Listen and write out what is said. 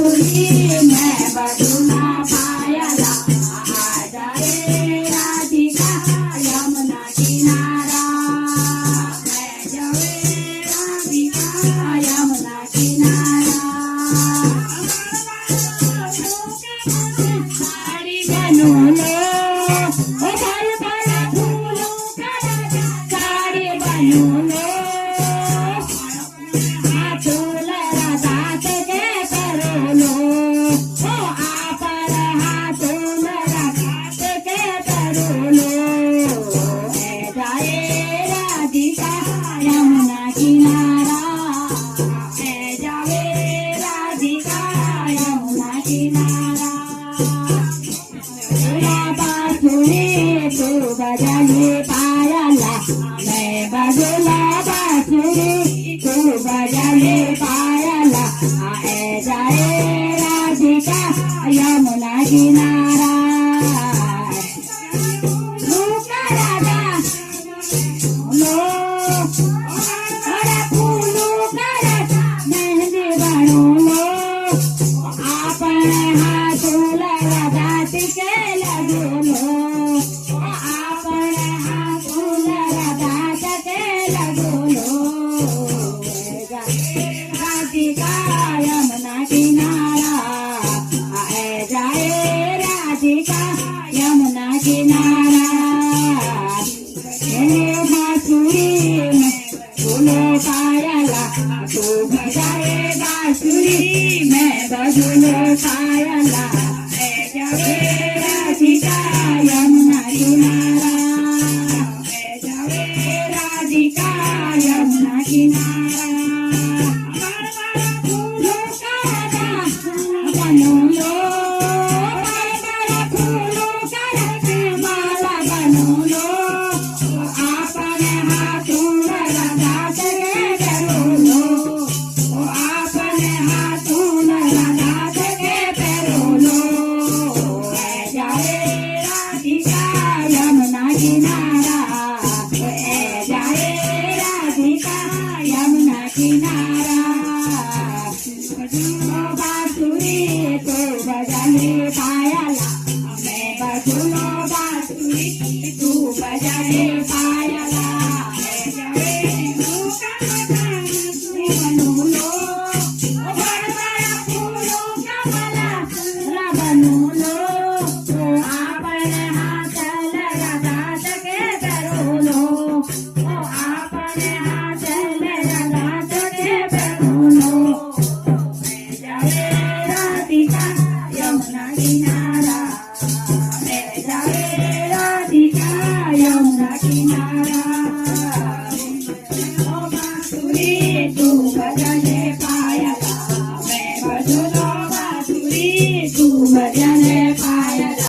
बांसुरी मैं बजूंगा पायला आ जाए राधिका यमुना किनारा मैं जाए राधिका यमुना किनारा साड़ी बनूं लो ओ भर भर फूलों का साड़ी बनूं लो यमुना किनारा मैं जावे राधिका यमुना किनारा बांसुरी तू बजा ले पायला मैं बजूंगा बांसुरी तू बजा ले पायला आए जाए राधिका यमुना किनारा यमुना किनारा आए जाए राधिका यमुना किनारा बांसुरी में फूलों पायला तू बजाए बांसुरी मैं बजूंगा पायला आए जाए राधिका यमुना किनारा आए जाए राधिका यमुना किनारा यमुना किनारा